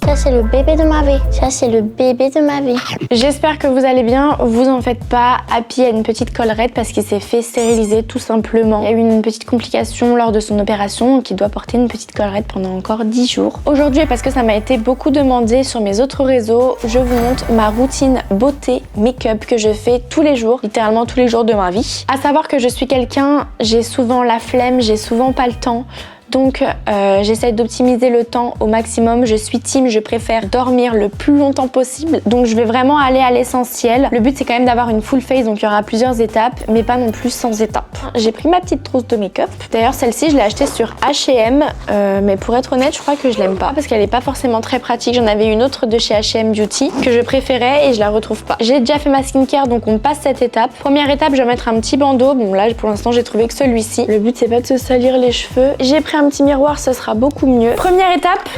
Ça c'est le bébé de ma vie. Ça c'est le bébé de ma vie. J'espère que vous allez bien, vous en faites pas. Happy a une petite collerette parce qu'il s'est fait stériliser tout simplement. Il y a eu une petite complication lors de son opération, donc il doit porter une petite collerette pendant encore 10 jours. Aujourd'hui, parce que ça m'a été beaucoup demandé sur mes autres réseaux, je vous montre ma routine beauté make-up que je fais tous les jours, littéralement tous les jours de ma vie. À savoir que je suis quelqu'un, j'ai souvent la flemme, j'ai souvent pas le temps. Donc j'essaie d'optimiser le temps au maximum. Je suis team, je préfère dormir le plus longtemps possible. Donc je vais vraiment aller à l'essentiel. Le but c'est quand même d'avoir une full face, donc il y aura plusieurs étapes, mais pas non plus sans étapes. J'ai pris ma petite trousse de make-up. D'ailleurs celle-ci je l'ai achetée sur H&M, mais pour être honnête je crois que je l'aime pas parce qu'elle est pas forcément très pratique. J'en avais une autre de chez H&M Beauty que je préférais et je la retrouve pas. J'ai déjà fait ma skincare, donc on passe cette étape. Première étape, je vais mettre un petit bandeau. Bon là pour l'instant j'ai trouvé que celui-ci. Le but c'est pas de se salir les cheveux. J'ai pris un petit miroir, ce sera beaucoup mieux. Première étape,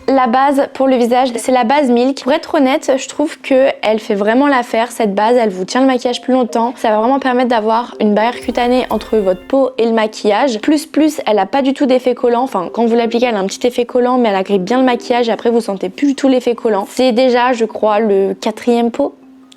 la base pour le visage, c'est la base Milk. Pour être honnête, je trouve qu'elle fait vraiment l'affaire, cette base, elle vous tient le maquillage plus longtemps. Ça va vraiment permettre d'avoir une barrière cutanée entre votre peau et le maquillage. Plus, elle a pas du tout d'effet collant. Enfin, quand vous l'appliquez, elle a un petit effet collant, mais elle agrippe bien le maquillage et après vous sentez plus du tout l'effet collant. C'est déjà, je crois, le 4e pot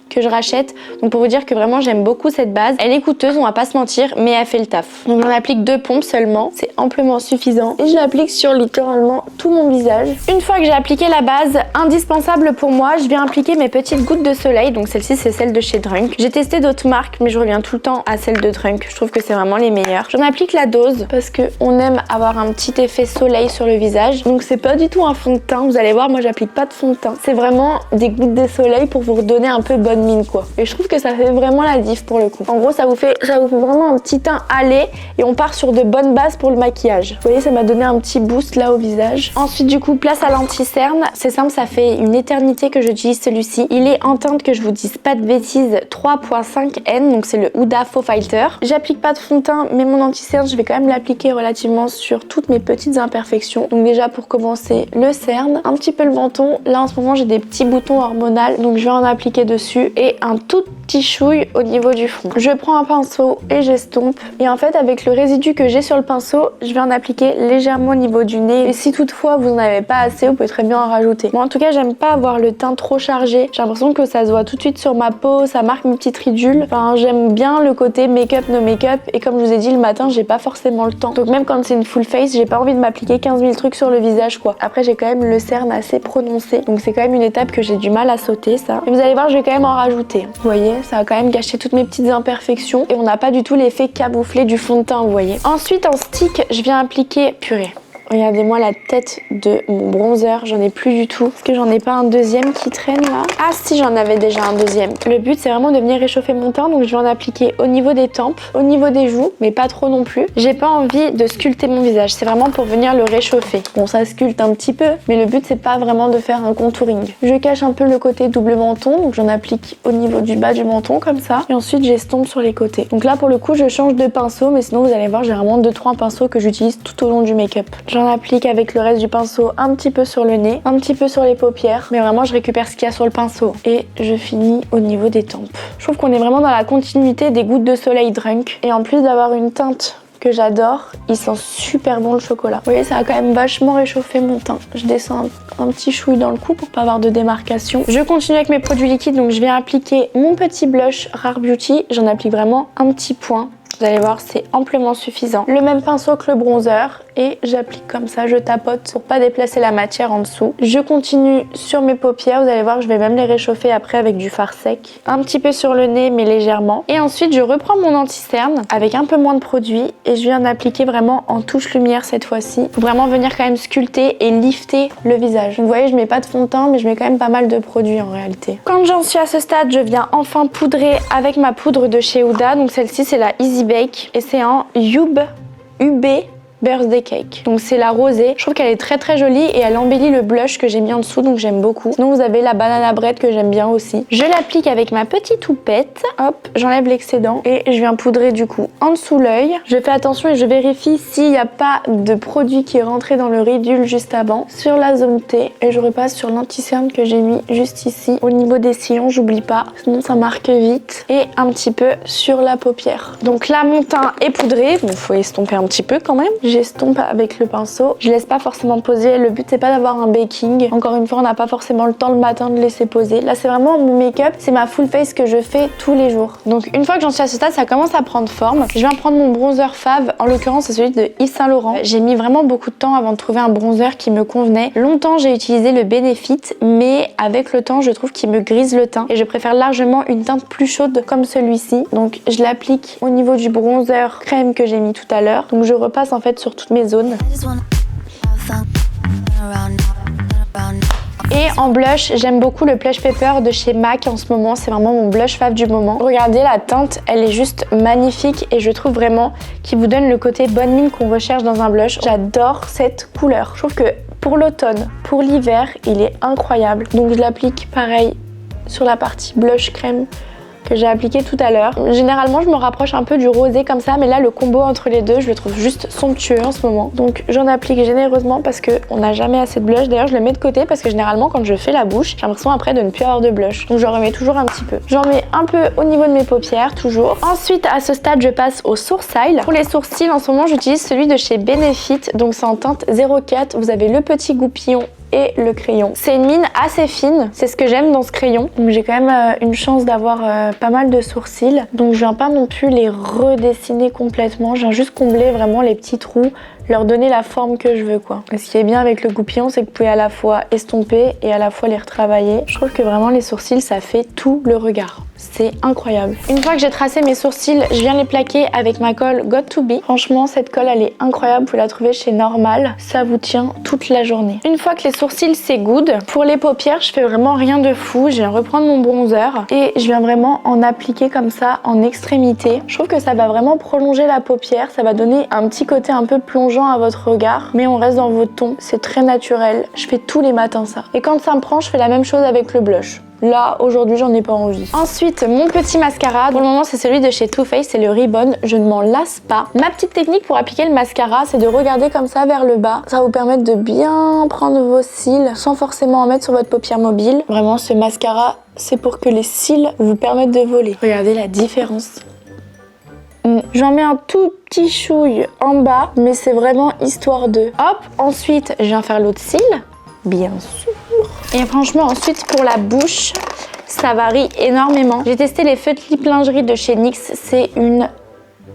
que je rachète, donc pour vous dire que vraiment j'aime beaucoup cette base. Elle est coûteuse, on va pas se mentir, mais elle fait le taf. Donc j'en applique 2 pompes seulement, c'est amplement suffisant et je l'applique sur littéralement tout mon visage. Une fois que j'ai appliqué la base, indispensable pour moi, je viens appliquer mes petites gouttes de soleil. Donc celle-ci c'est celle de chez Drunk. J'ai testé d'autres marques mais je reviens tout le temps à celle de Drunk. Je trouve que c'est vraiment les meilleures. J'en applique la dose parce que on aime avoir un petit effet soleil sur le visage. Donc c'est pas du tout un fond de teint, vous allez voir, moi j'applique pas de fond de teint. C'est vraiment des gouttes de soleil pour vous redonner un peu bonne mine quoi. Et je trouve que ça fait vraiment la diff pour le coup. En gros ça vous fait vraiment un petit teint allé et on part sur de bonnes bases pour le maquillage. Vous voyez, ça m'a donné un petit boost là au visage. Ensuite du coup place à l'anti-cerne. C'est simple, ça fait une éternité que j'utilise celui-ci. Il est en teinte, que je vous dise pas de bêtises, 3.5N, donc c'est le Huda Faux Fighter. J'applique pas de fond de teint mais mon anti-cerne je vais quand même l'appliquer relativement sur toutes mes petites imperfections. Donc déjà pour commencer le cerne, un petit peu le menton. Là en ce moment j'ai des petits boutons hormonaux donc je vais en appliquer dessus et un tout petit chouille au niveau du front. Je prends un pinceau et j'estompe. Et en fait avec le résidu que j'ai sur le pinceau, je vais en appliquer légèrement au niveau du nez. Et si toutefois vous n'en avez pas assez, vous pouvez très bien en rajouter. Moi en tout cas j'aime pas avoir le teint trop chargé. J'ai l'impression que ça se voit tout de suite sur ma peau, ça marque mes petites ridules. Enfin j'aime bien le côté make-up, no make-up. Et comme je vous ai dit le matin, j'ai pas forcément le temps. Donc même quand c'est une full face, j'ai pas envie de m'appliquer 15 000 trucs sur le visage quoi. Après j'ai quand même le cerne assez prononcé. Donc c'est quand même une étape que j'ai du mal à sauter ça. Et vous allez voir, je vais quand même en rajouter. Vous voyez, ça a quand même gâché toutes mes petites imperfections et on n'a pas du tout l'effet camouflé du fond de teint, vous voyez. Ensuite en stick, je viens appliquer, purée. Regardez-moi la tête de mon bronzer, j'en ai plus du tout. Est-ce que j'en ai pas un deuxième qui traîne là? Ah si, j'en avais déjà un deuxième. Le but c'est vraiment de venir réchauffer mon teint, donc je vais en appliquer au niveau des tempes, au niveau des joues, mais pas trop non plus. J'ai pas envie de sculpter mon visage, c'est vraiment pour venir le réchauffer. Bon ça sculpte un petit peu, mais le but c'est pas vraiment de faire un contouring. Je cache un peu le côté double menton, donc j'en applique au niveau du bas du menton comme ça. Et ensuite j'estompe sur les côtés. Donc là pour le coup je change de pinceau, mais sinon vous allez voir j'ai vraiment 2-3 pinceaux que j'utilise tout au long du make-up. J'en applique avec le reste du pinceau un petit peu sur le nez, un petit peu sur les paupières, mais vraiment je récupère ce qu'il y a sur le pinceau et je finis au niveau des tempes. Je trouve qu'on est vraiment dans la continuité des gouttes de soleil Drunk et en plus d'avoir une teinte que j'adore, il sent super bon le chocolat. Vous voyez, ça a quand même vachement réchauffé mon teint. Je descends un petit chouille dans le cou pour pas avoir de démarcation. Je continue avec mes produits liquides, donc je viens appliquer mon petit blush Rare Beauty. J'en applique vraiment un petit point. Vous allez voir, c'est amplement suffisant. Le même pinceau que le bronzer et j'applique comme ça, je tapote pour pas déplacer la matière en dessous. Je continue sur mes paupières, vous allez voir, je vais même les réchauffer après avec du fard sec. Un petit peu sur le nez, mais légèrement. Et ensuite, je reprends mon anti-cerne avec un peu moins de produit et je viens d'appliquer vraiment en touche lumière cette fois-ci. Faut vraiment venir quand même sculpter et lifter le visage. Donc, vous voyez, je mets pas de fond de teint, mais je mets quand même pas mal de produits en réalité. Quand j'en suis à ce stade, je viens enfin poudrer avec ma poudre de chez Huda. Donc celle-ci, c'est la Easy Bake et c'est en UB Birthday Cake. Donc c'est la rosée. Je trouve qu'elle est très très jolie et elle embellit le blush que j'ai mis en dessous, donc j'aime beaucoup. Sinon vous avez la banana bread que j'aime bien aussi. Je l'applique avec ma petite houppette. Hop, j'enlève l'excédent et je viens poudrer du coup en dessous l'œil. Je fais attention et je vérifie s'il n'y a pas de produit qui est rentré dans le ridule juste avant. Sur la zone T et je repasse sur l'anti-cerne que j'ai mis juste ici. Au niveau des sillons, j'oublie pas, sinon ça marque vite. Et un petit peu sur la paupière. Donc là mon teint est poudré, bon faut estomper un petit peu quand même. j'estompe avec le pinceau. Je laisse pas forcément poser. Le but c'est pas d'avoir un baking. Encore une fois, on n'a pas forcément le temps le matin de laisser poser. Là c'est vraiment mon make-up, c'est ma full face que je fais tous les jours. Donc une fois que j'en suis à ce stade, ça commence à prendre forme. Je viens prendre mon bronzer fave. En l'occurrence c'est celui de Yves Saint Laurent. J'ai mis vraiment beaucoup de temps avant de trouver un bronzer qui me convenait. Longtemps j'ai utilisé le Benefit, mais avec le temps je trouve qu'il me grise le teint et je préfère largement une teinte plus chaude comme celui-ci. Donc je l'applique au niveau du bronzer crème que j'ai mis tout à l'heure. Donc je repasse en fait sur toutes mes zones. Et en blush, j'aime beaucoup le Blush Paper de chez MAC en ce moment. C'est vraiment mon blush fave du moment. Regardez, la teinte, elle est juste magnifique et je trouve vraiment qu'il vous donne le côté bonne mine qu'on recherche dans un blush. J'adore cette couleur. Je trouve que pour l'automne, pour l'hiver, il est incroyable. Donc je l'applique pareil sur la partie blush crème que j'ai appliqué tout à l'heure. Généralement je me rapproche un peu du rosé comme ça, mais là le combo entre les deux je le trouve juste somptueux en ce moment. Donc j'en applique généreusement parce qu'on n'a jamais assez de blush. D'ailleurs je le mets de côté parce que généralement quand je fais la bouche, j'ai l'impression après de ne plus avoir de blush. Donc j'en remets toujours un petit peu. J'en mets un peu au niveau de mes paupières toujours. Ensuite à ce stade je passe au sourcil. Pour les sourcils en ce moment j'utilise celui de chez Benefit, donc c'est en teinte 04. Vous avez le petit goupillon et le crayon. C'est une mine assez fine, c'est ce que j'aime dans ce crayon. Donc j'ai quand même une chance d'avoir pas mal de sourcils. Donc je viens pas non plus les redessiner complètement, je viens juste combler vraiment les petits trous, leur donner la forme que je veux quoi. Et ce qui est bien avec le goupillon, c'est que vous pouvez à la fois estomper et à la fois les retravailler. Je trouve que vraiment les sourcils ça fait tout le regard. C'est incroyable. Une fois que j'ai tracé mes sourcils, je viens les plaquer avec ma colle Got2b. Franchement, cette colle, elle est incroyable. Vous pouvez la trouver chez Normal. Ça vous tient toute la journée. Une fois que les sourcils, c'est good, pour les paupières, je fais vraiment rien de fou. Je viens reprendre mon bronzer et je viens vraiment en appliquer comme ça en extrémité. Je trouve que ça va vraiment prolonger la paupière. Ça va donner un petit côté un peu plongeant à votre regard. Mais on reste dans votre ton. C'est très naturel. Je fais tous les matins ça. Et quand ça me prend, je fais la même chose avec le blush. Là, aujourd'hui, j'en ai pas envie. Ensuite, mon petit mascara. Pour le moment, c'est celui de chez Too Faced, c'est le Ribbon. Je ne m'en lasse pas. Ma petite technique pour appliquer le mascara, c'est de regarder comme ça vers le bas. Ça va vous permettre de bien prendre vos cils sans forcément en mettre sur votre paupière mobile. Vraiment, ce mascara, c'est pour que les cils vous permettent de voler. Regardez la différence. J'en mets un tout petit chouille en bas, mais c'est vraiment histoire de... Hop, ensuite, je viens faire l'autre cil. Bien sûr. Et franchement ensuite pour la bouche ça varie énormément. J'ai testé les feutres lip lingerie de chez NYX, c'est une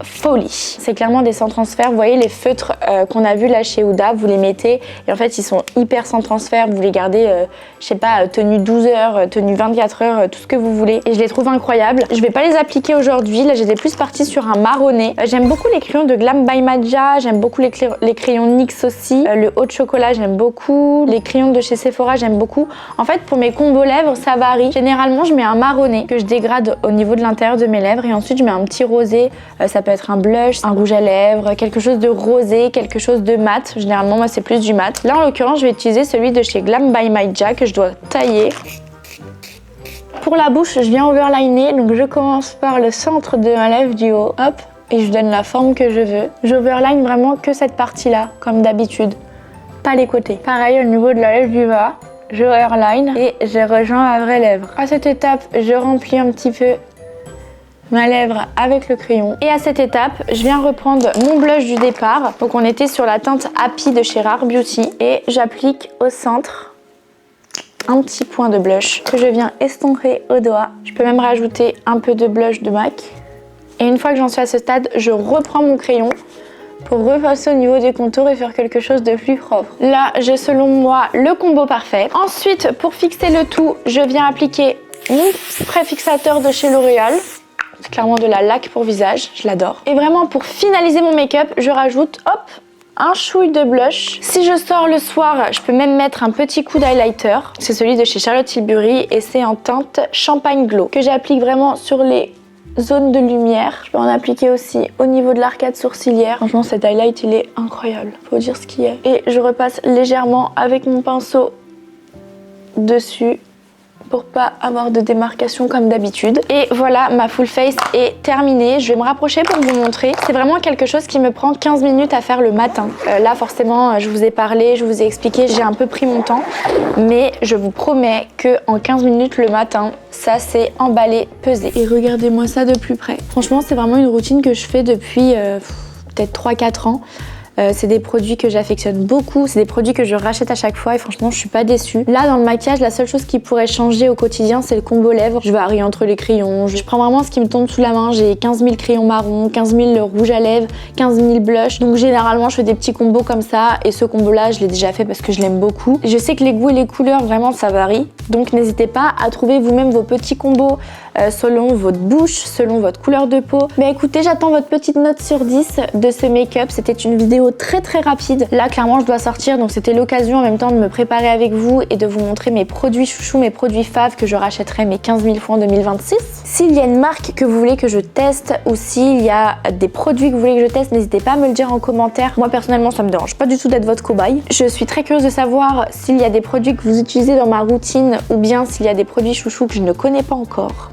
folie. C'est clairement des sans transfert. Vous voyez les feutres qu'on a vu là chez Huda, vous les mettez et en fait ils sont hyper sans transfert. Vous les gardez, je sais pas, tenue 12 heures, tenue 24 heures, tout ce que vous voulez. Et je les trouve incroyables. Je vais pas les appliquer aujourd'hui. Là j'étais plus partie sur un marronné. J'aime beaucoup les crayons de Glam by Maja. J'aime beaucoup les crayons NYX aussi. Le haut de chocolat j'aime beaucoup. Les crayons de chez Sephora j'aime beaucoup. En fait pour mes combos lèvres ça varie. Généralement je mets un marronné que je dégrade au niveau de l'intérieur de mes lèvres et ensuite je mets un petit rosé. Ça peut être un blush, un rouge à lèvres, quelque chose de rosé, quelque chose de mat. Généralement moi c'est plus du mat. Là en l'occurrence je vais utiliser celui de chez Glam by Maja que je dois tailler. Pour la bouche je viens overliner, donc je commence par le centre de ma lèvre du haut, hop, et je donne la forme que je veux. J'overline vraiment que cette partie là, comme d'habitude, pas les côtés. Pareil au niveau de la lèvre du bas, je overline et je rejoins la vraie lèvre. À cette étape je remplis un petit peu ma lèvre avec le crayon. Et à cette étape, je viens reprendre mon blush du départ. Donc on était sur la teinte Happy de chez Rare Beauty. Et j'applique au centre un petit point de blush que je viens estomper au doigt. Je peux même rajouter un peu de blush de MAC. Et une fois que j'en suis à ce stade, je reprends mon crayon pour repasser au niveau des contours et faire quelque chose de plus propre. Là, j'ai selon moi le combo parfait. Ensuite, pour fixer le tout, je viens appliquer mon préfixateur de chez L'Oréal. C'est clairement de la laque pour visage, je l'adore. Et vraiment pour finaliser mon make-up, je rajoute, hop, un chouille de blush. Si je sors le soir, je peux même mettre un petit coup d'highlighter. C'est celui de chez Charlotte Tilbury et c'est en teinte Champagne Glow que j'applique vraiment sur les zones de lumière. Je peux en appliquer aussi au niveau de l'arcade sourcilière. Franchement, cet highlight, il est incroyable. Faut dire ce qu'il y a. Et je repasse légèrement avec mon pinceau dessus pour pas avoir de démarcation comme d'habitude. Et voilà, ma full face est terminée. Je vais me rapprocher pour vous montrer. C'est vraiment quelque chose qui me prend 15 minutes à faire le matin. Là, forcément, je vous ai parlé, je vous ai expliqué, j'ai un peu pris mon temps. Mais je vous promets qu'en 15 minutes le matin, ça c'est emballé, pesé. Et regardez-moi ça de plus près. Franchement, c'est vraiment une routine que je fais depuis peut-être 3-4 ans. C'est des produits que j'affectionne beaucoup, c'est des produits que je rachète à chaque fois et franchement je suis pas déçue. Là dans le maquillage, la seule chose qui pourrait changer au quotidien c'est le combo lèvres. Je varie entre les crayons, je prends vraiment ce qui me tombe sous la main. J'ai 15 000 crayons marron, 15 000 rouges à lèvres, 15 000 blush. Donc généralement je fais des petits combos comme ça et ce combo là je l'ai déjà fait parce que je l'aime beaucoup. Je sais que les goûts et les couleurs vraiment ça varie. Donc n'hésitez pas à trouver vous-même vos petits combos selon votre bouche, selon votre couleur de peau. Mais écoutez, j'attends votre petite note sur 10 de ce make-up. C'était une vidéo très rapide. Là clairement je dois sortir donc c'était l'occasion en même temps de me préparer avec vous et de vous montrer mes produits chouchous, mes produits faves que je rachèterai mes 15 000 fois en 2026. S'il y a une marque que vous voulez que je teste ou s'il y a des produits que vous voulez que je teste, n'hésitez pas à me le dire en commentaire. Moi personnellement ça me dérange pas du tout d'être votre cobaye. Je suis très curieuse de savoir s'il y a des produits que vous utilisez dans ma routine ou bien s'il y a des produits chouchous que je ne connais pas encore.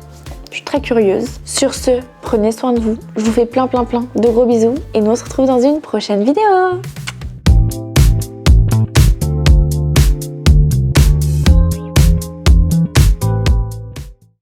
Je suis très curieuse. Sur ce, prenez soin de vous. Je vous fais plein de gros bisous et nous on se retrouve dans une prochaine vidéo.